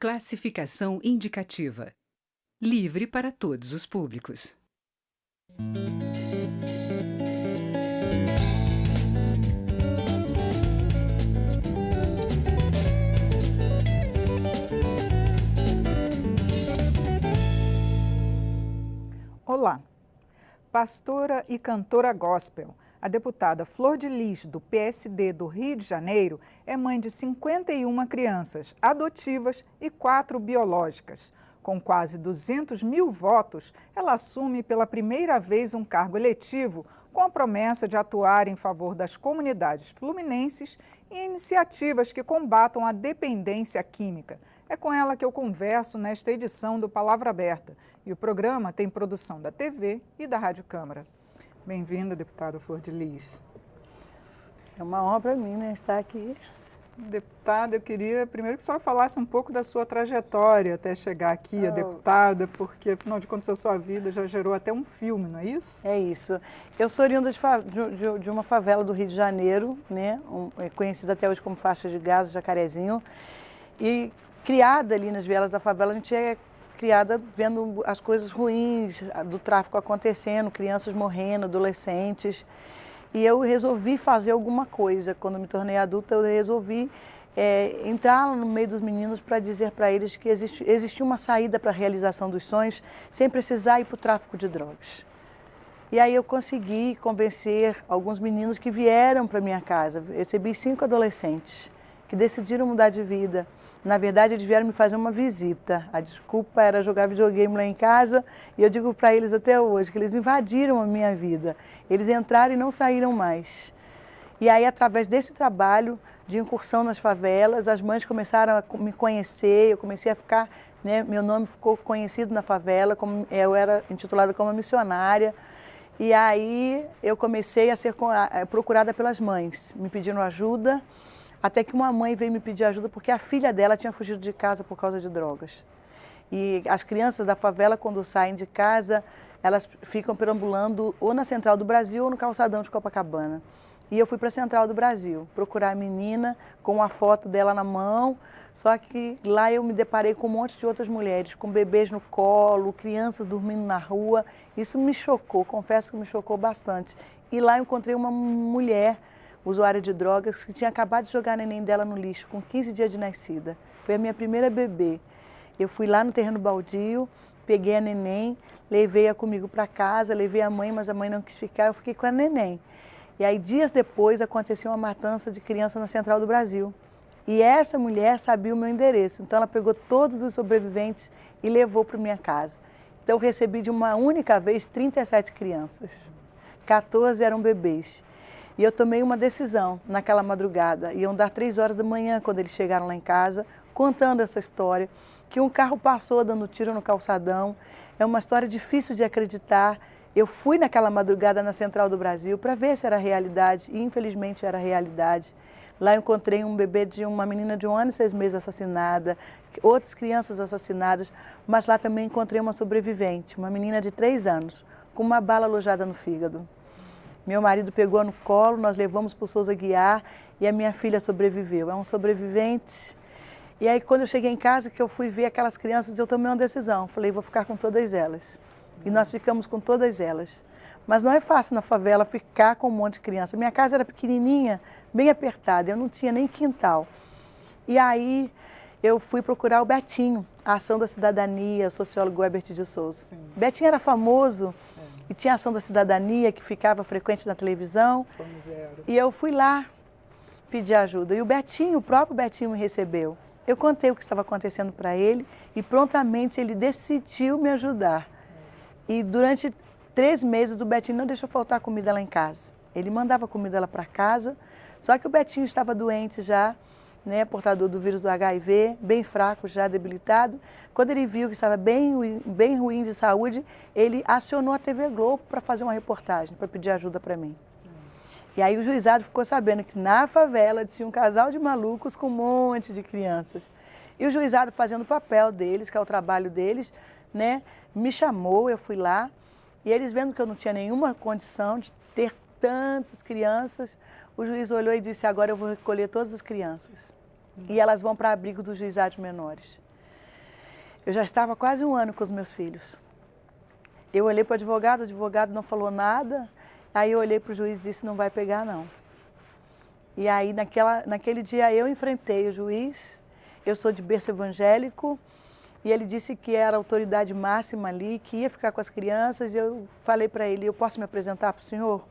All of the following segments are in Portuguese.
Classificação indicativa. Livre para todos os públicos. Olá. Pastora e cantora gospel, a deputada Flor de Lis, do PSD do Rio de Janeiro, é mãe de 51 crianças adotivas e 4 biológicas. Com quase 200 mil votos, ela assume pela primeira vez um cargo eletivo com a promessa de atuar em favor das comunidades fluminenses e iniciativas que combatam a dependência química. É com ela que eu converso nesta edição do Palavra Aberta. E o programa tem produção da TV e da Rádio Câmara. Bem-vinda, deputada Flor de Lis. É uma honra para mim, né, estar aqui. Deputada, eu queria primeiro que a senhora falasse um pouco da sua trajetória até chegar aqui, a deputada, porque, afinal de contas, a sua vida já gerou até um filme, não é isso? É isso. Eu sou oriunda de uma favela do Rio de Janeiro, né, conhecida até hoje como Faixa de Gaza, Jacarezinho, e criada ali nas vielas da favela, a gente é criada vendo as coisas ruins do tráfico acontecendo, crianças morrendo, adolescentes. E eu resolvi fazer alguma coisa. Quando me tornei adulta, eu resolvi entrar no meio dos meninos para dizer para eles que existia uma saída para a realização dos sonhos sem precisar ir para o tráfico de drogas. E aí eu consegui convencer alguns meninos que vieram para minha casa. Eu recebi 5 adolescentes que decidiram mudar de vida. Na verdade, eles vieram me fazer uma visita. A desculpa era jogar videogame lá em casa e eu digo para eles até hoje que eles invadiram a minha vida. Eles entraram e não saíram mais. E aí, através desse trabalho de incursão nas favelas, as mães começaram a me conhecer, eu comecei a ficar, né, meu nome ficou conhecido na favela, eu era intitulada como missionária. E aí eu comecei a ser procurada pelas mães, me pedindo ajuda. Até que uma mãe veio me pedir ajuda porque a filha dela tinha fugido de casa por causa de drogas. E as crianças da favela, quando saem de casa, elas ficam perambulando ou na Central do Brasil ou no calçadão de Copacabana. E eu fui para a Central do Brasil procurar a menina com a foto dela na mão, só que lá eu me deparei com um monte de outras mulheres, com bebês no colo, crianças dormindo na rua. Isso me chocou, confesso que me chocou bastante. E lá eu encontrei uma mulher usuária de drogas, que tinha acabado de jogar a neném dela no lixo, com 15 dias de nascida. Foi a minha primeira bebê. Eu fui lá no terreno baldio, peguei a neném, levei-a comigo para casa, levei a mãe, mas a mãe não quis ficar, eu fiquei com a neném. E aí, dias depois, aconteceu uma matança de criança na Central do Brasil. E essa mulher sabia o meu endereço, então ela pegou todos os sobreviventes e levou para minha casa. Então eu recebi de uma única vez 37 crianças, 14 eram bebês. E eu tomei uma decisão naquela madrugada, iam dar 3 horas da manhã quando eles chegaram lá em casa, contando essa história, que um carro passou dando tiro no calçadão. É uma história difícil de acreditar. Eu fui naquela madrugada na Central do Brasil para ver se era realidade, e infelizmente era realidade. Lá eu encontrei um bebê de uma menina de 1 ano e 6 meses assassinada, outras crianças assassinadas, mas lá também encontrei uma sobrevivente, uma menina de 3 anos, com uma bala alojada no fígado. Meu marido pegou no colo, nós levamos para o Souza Aguiar e a minha filha sobreviveu. É um sobrevivente. E aí, quando eu cheguei em casa, que eu fui ver aquelas crianças, eu tomei uma decisão. Falei, vou ficar com todas elas. E nós ficamos com todas elas. Mas não é fácil na favela ficar com um monte de criança. Minha casa era pequenininha, bem apertada, eu não tinha nem quintal. E aí, eu fui procurar o Betinho, a Ação da Cidadania, o sociólogo Herbert de Souza. Sim. Betinho era famoso. E tinha a Ação da Cidadania, que ficava frequente na televisão. E eu fui lá pedir ajuda. E o próprio Betinho me recebeu. Eu contei o que estava acontecendo para ele e prontamente ele decidiu me ajudar. E durante 3 meses o Betinho não deixou faltar comida lá em casa. Ele mandava comida lá para casa, só que o Betinho estava doente já, né, portador do vírus do HIV, bem fraco, já debilitado. Quando ele viu que estava bem ruim de saúde, ele acionou a TV Globo para fazer uma reportagem, para pedir ajuda para mim. Sim. E aí o juizado ficou sabendo que na favela tinha um casal de malucos com um monte de crianças. E o juizado, fazendo o papel deles, que é o trabalho deles, né, me chamou, eu fui lá, e eles vendo que eu não tinha nenhuma condição de ter tantas crianças, o juiz olhou e disse, agora eu vou recolher todas as crianças. E elas vão para abrigo dos juizados menores. Eu já estava quase 1 ano com os meus filhos. Eu olhei para o advogado não falou nada. Aí eu olhei para o juiz e disse, não vai pegar não. E aí naquele dia eu enfrentei o juiz, eu sou de berço evangélico, e ele disse que era a autoridade máxima ali, que ia ficar com as crianças, e eu falei para ele, eu posso me apresentar para o senhor?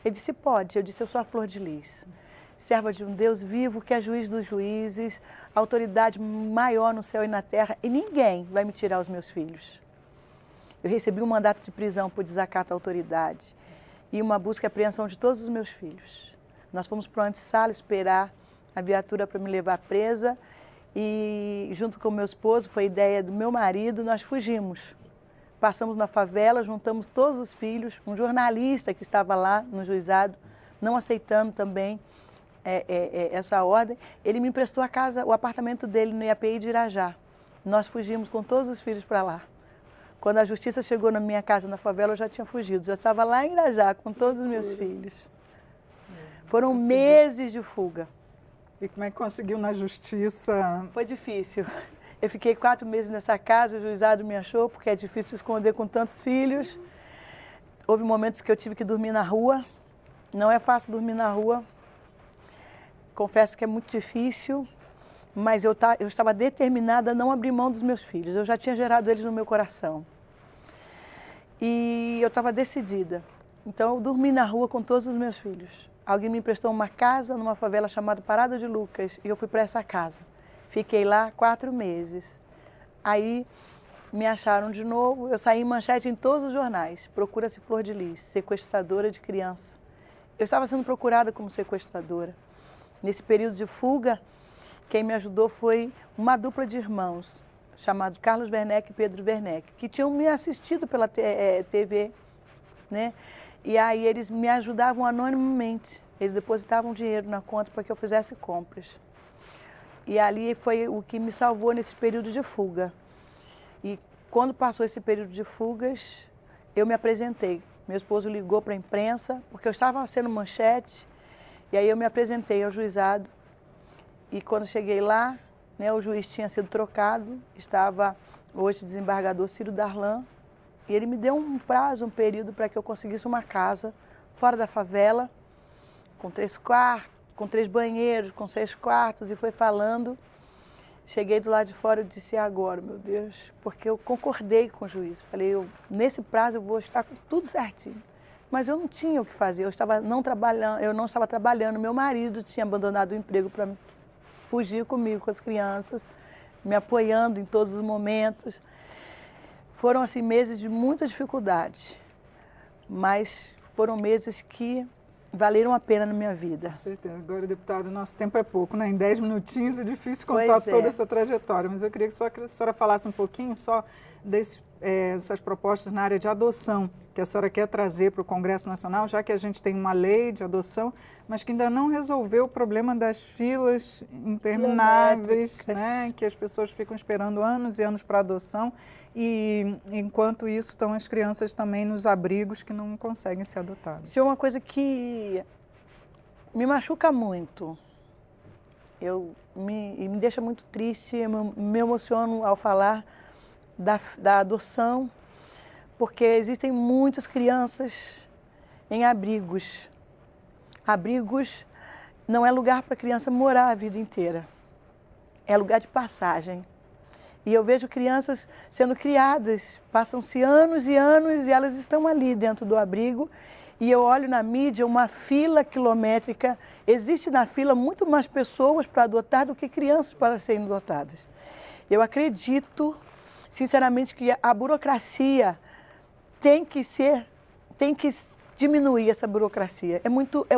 Ele disse, pode. Eu disse, eu sou a Flor de Lis, serva de um Deus vivo, que é juiz dos juízes, autoridade maior no céu e na terra, e ninguém vai me tirar os meus filhos. Eu recebi um mandato de prisão por desacato à autoridade e uma busca e apreensão de todos os meus filhos. Nós fomos para o antessala esperar a viatura para me levar presa e, junto com o meu esposo, foi ideia do meu marido, nós fugimos. Passamos na favela, juntamos todos os filhos, um jornalista que estava lá no juizado, não aceitando também essa ordem, ele me emprestou a casa, o apartamento dele no IAPI de Irajá. Nós fugimos com todos os filhos para lá. Quando a justiça chegou na minha casa, na favela, eu já tinha fugido. Já estava lá em Irajá, com todos os meus filhos. Foram meses de fuga. E como é que conseguiu na justiça? Foi difícil. Eu fiquei 4 meses nessa casa, o juizado me achou, porque é difícil esconder com tantos filhos. Houve momentos que eu tive que dormir na rua. Não é fácil dormir na rua. Confesso que é muito difícil. Mas eu estava determinada a não abrir mão dos meus filhos. Eu já tinha gerado eles no meu coração. E eu estava decidida. Então, eu dormi na rua com todos os meus filhos. Alguém me emprestou uma casa numa favela chamada Parada de Lucas e eu fui para essa casa. Fiquei lá 4 meses. Aí, me acharam de novo. Eu saí em manchete em todos os jornais. Procura-se Flor de Lis, sequestradora de criança. Eu estava sendo procurada como sequestradora. Nesse período de fuga, quem me ajudou foi uma dupla de irmãos, chamado Carlos Werneck e Pedro Werneck, que tinham me assistido pela TV, né? E aí eles me ajudavam anonimamente. Eles depositavam dinheiro na conta para que eu fizesse compras. E ali foi o que me salvou nesse período de fuga. E quando passou esse período de fugas, eu me apresentei. Meu esposo ligou para a imprensa, porque eu estava sendo manchete, e aí eu me apresentei ao juizado. E quando cheguei lá, né, o juiz tinha sido trocado, estava hoje desembargador Ciro Darlan, e ele me deu um prazo, um período para que eu conseguisse uma casa fora da favela, com 3 quartos, com 3 banheiros, com 6 quartos, e foi falando. Cheguei do lado de fora e disse, agora, meu Deus, porque eu concordei com o juiz. Falei, nesse prazo eu vou estar com tudo certinho. Mas eu não tinha o que fazer, eu não estava trabalhando, meu marido tinha abandonado o emprego para fugir comigo, com as crianças, me apoiando em todos os momentos. Foram assim meses de muita dificuldade, mas foram meses que valeram a pena na minha vida. Com certeza. Agora, deputado, nosso tempo é pouco, né? Em 10 minutinhos é difícil contar toda essa trajetória, mas eu queria que a senhora falasse um pouquinho só dessas propostas na área de adoção, que a senhora quer trazer para o Congresso Nacional, já que a gente tem uma lei de adoção, mas que ainda não resolveu o problema das filas intermináveis, né? Que as pessoas ficam esperando anos e anos para adoção, e enquanto isso estão as crianças também nos abrigos que não conseguem ser adotadas. Isso é uma coisa que me machuca muito. Me deixa muito triste, me emociono ao falar da adoção, porque existem muitas crianças em abrigos. Abrigos não é lugar para a criança morar a vida inteira, é lugar de passagem. E eu vejo crianças sendo criadas, passam-se anos e anos e elas estão ali dentro do abrigo. E eu olho na mídia uma fila quilométrica, existe na fila muito mais pessoas para adotar do que crianças para serem adotadas. Eu acredito, sinceramente, que a burocracia tem que diminuir essa burocracia.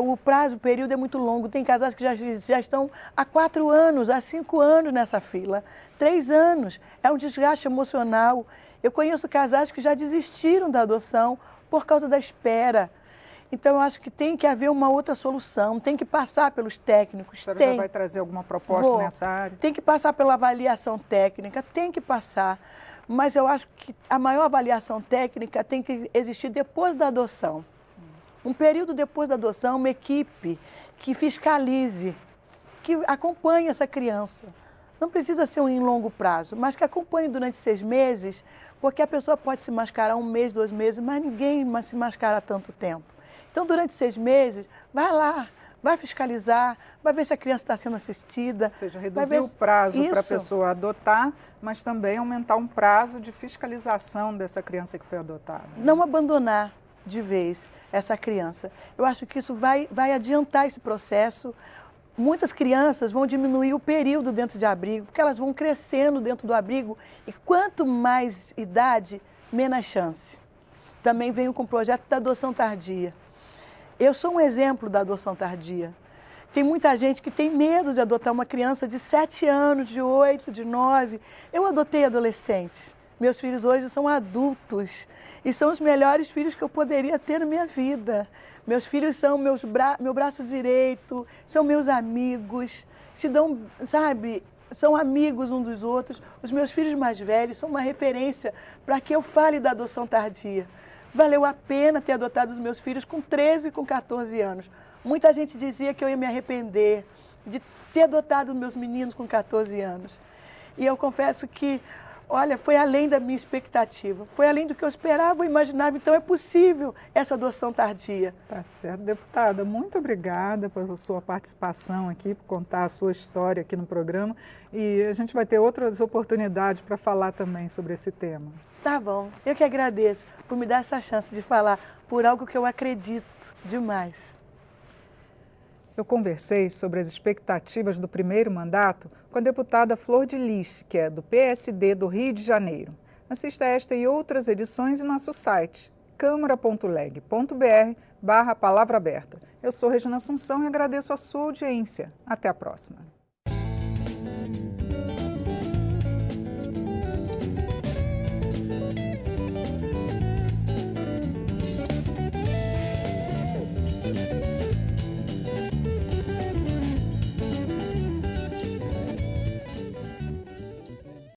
O prazo, o período é muito longo. Tem casais que já estão há 4 anos, há 5 anos nessa fila, 3 anos. É um desgaste emocional. Eu conheço casais que já desistiram da adoção por causa da espera. Então, eu acho que tem que haver uma outra solução, tem que passar pelos técnicos. A senhora já vai trazer alguma proposta nessa área? Tem que passar pela avaliação técnica, tem que passar. Mas eu acho que a maior avaliação técnica tem que existir depois da adoção. Um período depois da adoção, uma equipe que fiscalize, que acompanhe essa criança. Não precisa ser um em longo prazo, mas que acompanhe durante 6 meses, porque a pessoa pode se mascarar 1 mês, 2 meses, mas ninguém se mascara tanto tempo. Então, durante 6 meses, vai lá, vai fiscalizar, vai ver se a criança está sendo assistida. Ou seja, reduzir o prazo para a pessoa adotar, mas também aumentar um prazo de fiscalização dessa criança que foi adotada. Não abandonar de vez essa criança. Eu acho que isso vai adiantar esse processo. Muitas crianças vão diminuir o período dentro de abrigo, porque elas vão crescendo dentro do abrigo e quanto mais idade, menos chance. Também venho com o projeto da adoção tardia. Eu sou um exemplo da adoção tardia. Tem muita gente que tem medo de adotar uma criança de 7 anos, de 8, de 9. Eu adotei adolescentes. Meus filhos hoje são adultos e são os melhores filhos que eu poderia ter na minha vida. Meus filhos são meu braço direito, são meus amigos, se dão, sabe, são amigos uns dos outros. Os meus filhos mais velhos são uma referência para que eu fale da adoção tardia. Valeu a pena ter adotado os meus filhos com 13 e com 14 anos. Muita gente dizia que eu ia me arrepender de ter adotado meus meninos com 14 anos. E eu confesso que, olha, foi além da minha expectativa, foi além do que eu esperava ou imaginava, então é possível essa adoção tardia. Tá certo, deputada, muito obrigada pela sua participação aqui, por contar a sua história aqui no programa, e a gente vai ter outras oportunidades para falar também sobre esse tema. Tá bom, eu que agradeço por me dar essa chance de falar por algo que eu acredito demais. Eu conversei sobre as expectativas do primeiro mandato com a deputada Flor de Lis, que é do PSD do Rio de Janeiro. Assista esta e outras edições em nosso site, câmara.leg.br/palavra aberta. Eu sou Regina Assunção e agradeço a sua audiência. Até a próxima.